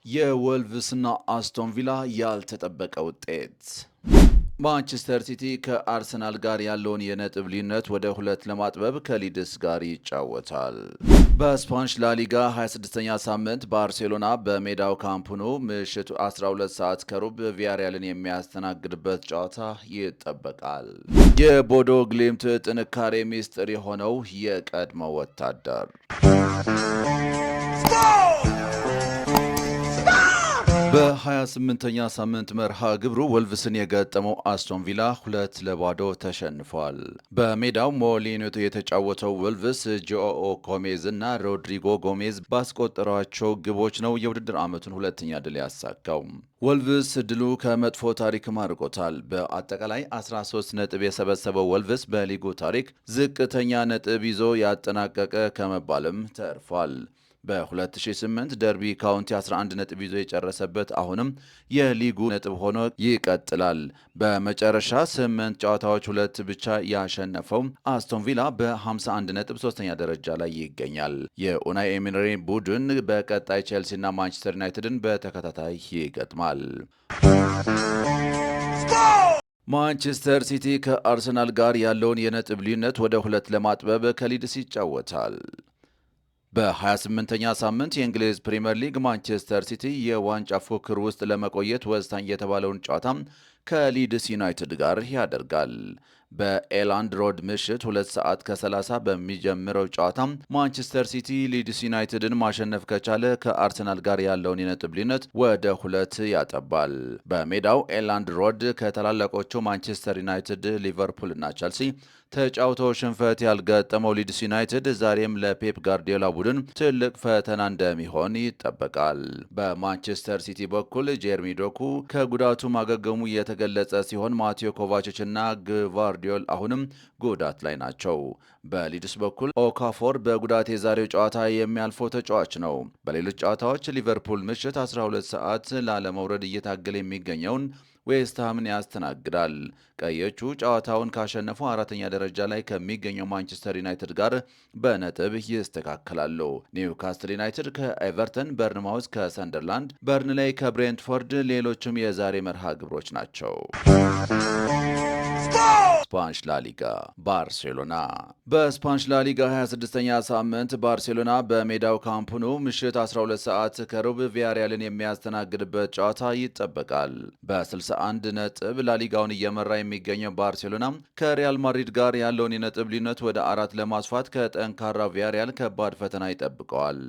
የወልቭስና አስቶን ቪላ ያልተጠበቀ ውጤት። ማንቸስተር ሲቲ ከአርሰናል ጋር ያለውን የነጥብ ልዩነት ወደ 2 ለማጥበብ ከሊድስ ጋር ይጫወታል። በስፓኒሽ ላሊጋ 26ኛ ሳምንት ባርሴሎና በሜዳው ካምፕ ኑ ምሽቱ 12 ሰዓት ከሩብ ቪያሪያልን የሚያስተናግድበት ጨዋታ ይጠበቃል። የቦዶ ግሊምት ጥንካሬ ሚስጥር የሆነው የቀድሞ ወታደር በ28ኛ ሳምንት መርሃ ግብሩ ወልቭስን የገጠመው አስቶን ቪላ 2-0 ተሸንፏል። በሜዳው ሞሊኒዮ የተጫወተው ወልቭስ ጆኦ ጎሜዝ እና ሮድሪጎ ጎሜዝ ባስቆጠሯቸው ግቦች ነው የውድድር ዓመቱን ሁለተኛ ድል ያሳካው። ወልቭስ ድሉ ከመጥፎ ታሪክ አርቆታል። በአጠቃላይ 13 ነጥብ የሰበሰበው ወልቭስ በሊጉ ታሪክ ዝቅተኛ ነጥብ ይዞ ያጠናቀቀ ከመባልም ተርፏል። በ2008 ደርቢ ካውንቲ 11 ነጥብ ይዞ የጨረሰበት አሁንም የሊጉ ነጥብ ሆኖ ይቀጥላል። በመጨረሻ 8 ጨዋታዎች 2 ብቻ ያሸነፈው አስቶን ቪላ በ51 ነጥብ 3ኛ ደረጃ ላይ ይገኛል። የኡናይ ኤሚሪ ቡድን በቀጣይ ቼልሲና ማንቸስተር ዩናይትድን በተከታታይ ይገጥማል። ማንቸስተር ሲቲ ከአርሰናል ጋር ያለውን የነጥብ ልዩነት ወደ 2 ለማጥበብ ከሊድስ ይጫወታል። በ28ኛ ሳምንት የእንግሊዝ ፕሪምየር ሊግ ማንቸስተር ሲቲ የዋንጫ ፉክክር ውስጥ ለመቆየት ወሳኝ የተባለውን ጨዋታ ከሊድስ ዩናይትድ ጋር ያደርጋል። በኤላንድ ሮድ ምሽት 2 ሰዓት ከ30 በሚጀምረው ጨዋታ ማንቸስተር ሲቲ ሊድስ ዩናይትድን ማሸነፍ ከቻለ ከአርሰናል ጋር ያለውን የነጥብ ልዩነት ወደ 2 ያጠባል። በሜዳው ኤላንድ ሮድ ከታላላቆቹ ማንቸስተር ዩናይትድ፣ ሊቨርፑል እና ቸልሲ ተጫውተው ሽንፈት ያልገጠመው ሊድስ ዩናይትድ ዛሬም ለፔፕ ጋርዲዮላ ቡድን ትልቅ ፈተና እንደሚሆን ይጠበቃል። በማንቸስተር ሲቲ በኩል ጄርሚ ዶኩ ከጉዳቱ ማገገሙ የተገለጸ ሲሆን ማቴዮ ኮቫችች እና ግቫርዲዮል አሁንም ጉዳት ላይ ናቸው። በሊድስ በኩል ኦካፎር በጉዳት የዛሬው ጨዋታ የሚያልፈው ተጫዋች ነው። በሌሎች ጨዋታዎች ሊቨርፑል ምሽት 12 ሰዓት ላለመውረድ እየታገለ የሚገኘውን ዌስትሃምን ያስተናግዳል። ቀዮቹ ጨዋታውን ካሸነፉ 4ኛ ደረጃ ላይ ከሚገኘው ማንቸስተር ዩናይትድ ጋር በነጥብ ይስተካከላሉ። ኒውካስትል ዩናይትድ ከኤቨርተን፣ በርንማውዝ ከሰንደርላንድ፣ በርንሌይ ከብሬንትፎርድ ሌሎችም የዛሬ መርሃ ግብሮች ናቸው። ስፓኒሽ ላሊጋ ባርሴሎና በስፓኒሽ ላሊጋ 26ኛ ሳምንት ባርሴሎና በሜዳው ካምፕ ኑ ምሽት 12 ሰዓት ከሩብ ቪያሪያልን የሚያስተናግድበት ጨዋታ ይጠበቃል። በ61 ነጥብ ላሊጋውን እየመራ የሚገኘው ባርሴሎና ከሪያል ማድሪድ ጋር ያለውን የነጥብ ልዩነት ወደ 4 ለማስፋት ከጠንካራ ቪያሪያል ከባድ ፈተና ይጠብቀዋል።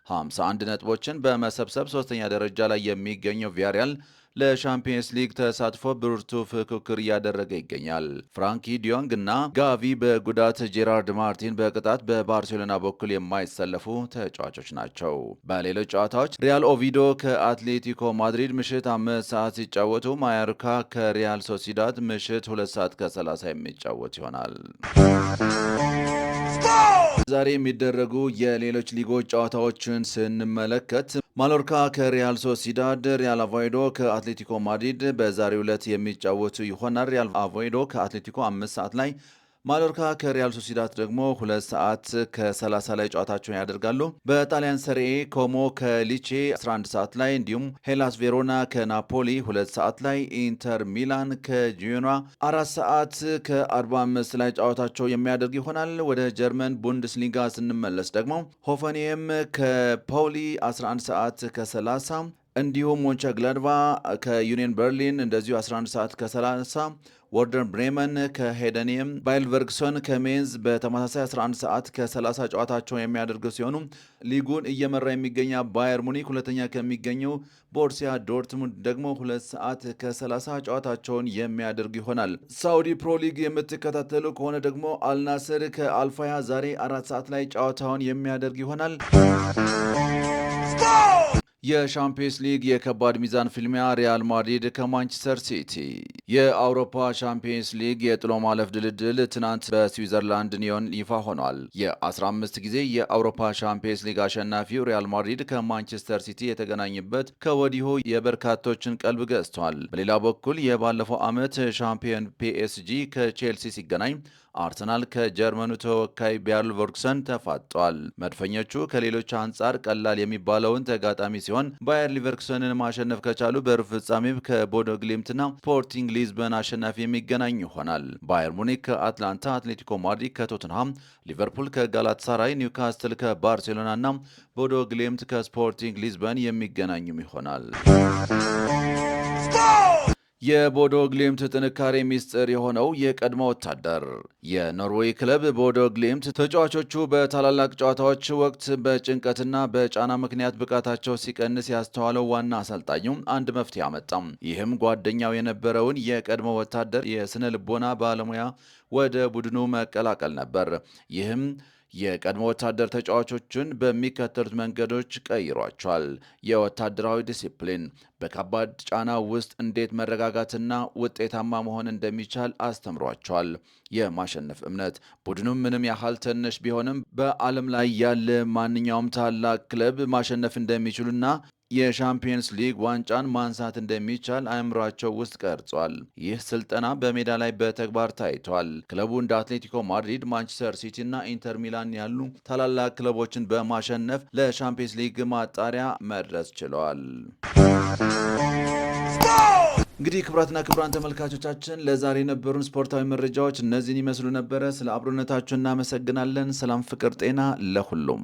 51 ነጥቦችን በመሰብሰብ 3ኛ ደረጃ ላይ የሚገኘው ቪያሪያል ለሻምፒየንስ ሊግ ተሳትፎ ብርቱ ፍክክር እያደረገ ይገኛል። ፍራንኪ ዲዮንግ እና ጋቪ በጉዳት፣ ጄራርድ ማርቲን በቅጣት በባርሴሎና በኩል የማይሰለፉ ተጫዋቾች ናቸው። በሌሎች ጨዋታዎች ሪያል ኦቪዶ ከአትሌቲኮ ማድሪድ ምሽት 5 ሰዓት ሲጫወቱ፣ ማዮርካ ከሪያል ሶሲዳድ ምሽት 2 ሰዓት ከ30 የሚጫወት ይሆናል። ዛሬ የሚደረጉ የሌሎች ሊጎች ጨዋታዎችን ስንመለከት ማሎርካ ከሪያል ሶሲዳድ፣ ሪያል አቮይዶ ከአትሌቲኮ ማድሪድ በዛሬው ዕለት የሚጫወቱ ይሆናል። ሪያል አቮይዶ ከአትሌቲኮ 5 ሰዓት ላይ፣ ማሎርካ ከሪያል ሶሲዳድ ደግሞ 2 ሰዓት ከ30 ላይ ጨዋታቸውን ያደርጋሉ። በጣሊያን ሰሪኤ ኮሞ ከሊቼ 11 ሰዓት ላይ፣ እንዲሁም ሄላስ ቬሮና ከናፖሊ 2 ሰዓት ላይ፣ ኢንተር ሚላን ከጂዮና 4 ሰዓት ከ45 ላይ ጨዋታቸው የሚያደርግ ይሆናል። ወደ ጀርመን ቡንደስሊጋ ስንመለስ ደግሞ ሆፈንሄም ከፓውሊ 11 ሰዓት ከ30፣ እንዲሁም ሞንቻ ግላድባ ከዩኒየን በርሊን እንደዚሁ 11 ሰዓት ከ30፣ ወርደር ብሬመን ከሄደኒየም፣ ባይልቨርግሶን ከሜንዝ በተመሳሳይ 11 ሰዓት ከ30 ጨዋታቸውን የሚያደርጉ ሲሆኑ ሊጉን እየመራ የሚገኛ ባየር ሙኒክ ሁለተኛ ከሚገኘው ቦርሲያ ዶርትሙንድ ደግሞ 2 ሰዓት ከ30 ጨዋታቸውን የሚያደርጉ ይሆናል። ሳውዲ ፕሮ ሊግ የምትከታተሉ ከሆነ ደግሞ አልናስር ከአልፋያ ዛሬ 4 ሰዓት ላይ ጨዋታውን የሚያደርግ ይሆናል። የሻምፒየንስ ሊግ የከባድ ሚዛን ፍልሚያ ሪያል ማድሪድ ከማንቸስተር ሲቲ። የአውሮፓ ሻምፒየንስ ሊግ የጥሎ ማለፍ ድልድል ትናንት በስዊዘርላንድ ኒዮን ይፋ ሆኗል። የ15 ጊዜ የአውሮፓ ሻምፒየንስ ሊግ አሸናፊው ሪያል ማድሪድ ከማንቸስተር ሲቲ የተገናኘበት ከወዲሁ የበርካቶችን ቀልብ ገዝቷል። በሌላ በኩል የባለፈው ዓመት ሻምፒየን ፒኤስጂ ከቼልሲ ሲገናኝ አርሰናል ከጀርመኑ ተወካይ ባየር ሊቨርኩሰን ተፋጧል። መድፈኞቹ ከሌሎች አንጻር ቀላል የሚባለውን ተጋጣሚ ሲሆን ባየር ሊቨርኩሰንን ማሸነፍ ከቻሉ በሩብ ፍጻሜው ከቦዶ ግሊምትና ስፖርቲንግ ሊዝበን አሸናፊ የሚገናኝ ይሆናል። ባየር ሙኒክ ከአትላንታ፣ አትሌቲኮ ማድሪድ ከቶትንሃም፣ ሊቨርፑል ከጋላታሳራይ፣ ኒውካስትል ከባርሴሎና እና ቦዶ ግሊምት ከስፖርቲንግ ሊዝበን የሚገናኙም ይሆናል። የቦዶ ግሊምት ጥንካሬ ሚስጥር የሆነው የቀድሞ ወታደር። የኖርዌይ ክለብ ቦዶ ግሊምት ተጫዋቾቹ በታላላቅ ጨዋታዎች ወቅት በጭንቀትና በጫና ምክንያት ብቃታቸው ሲቀንስ ያስተዋለው ዋና አሰልጣኙ አንድ መፍትሄ አመጣም። ይህም ጓደኛው የነበረውን የቀድሞ ወታደር የስነ ልቦና ባለሙያ ወደ ቡድኑ መቀላቀል ነበር። ይህም የቀድሞ ወታደር ተጫዋቾችን በሚከተሉት መንገዶች ቀይሯቸዋል። የወታደራዊ ዲሲፕሊን፣ በከባድ ጫና ውስጥ እንዴት መረጋጋትና ውጤታማ መሆን እንደሚቻል አስተምሯቸዋል። የማሸነፍ እምነት፣ ቡድኑም ምንም ያህል ትንሽ ቢሆንም በዓለም ላይ ያለ ማንኛውም ታላቅ ክለብ ማሸነፍ እንደሚችሉና የሻምፒየንስ ሊግ ዋንጫን ማንሳት እንደሚቻል አእምሯቸው ውስጥ ቀርጿል። ይህ ስልጠና በሜዳ ላይ በተግባር ታይቷል። ክለቡ እንደ አትሌቲኮ ማድሪድ፣ ማንቸስተር ሲቲ እና ኢንተር ሚላን ያሉ ታላላቅ ክለቦችን በማሸነፍ ለሻምፒየንስ ሊግ ማጣሪያ መድረስ ችለዋል። እንግዲህ ክቡራትና ክቡራን ተመልካቾቻችን ለዛሬ የነበሩን ስፖርታዊ መረጃዎች እነዚህን ይመስሉ ነበረ። ስለ አብሮነታችሁ እናመሰግናለን። ሰላም፣ ፍቅር፣ ጤና ለሁሉም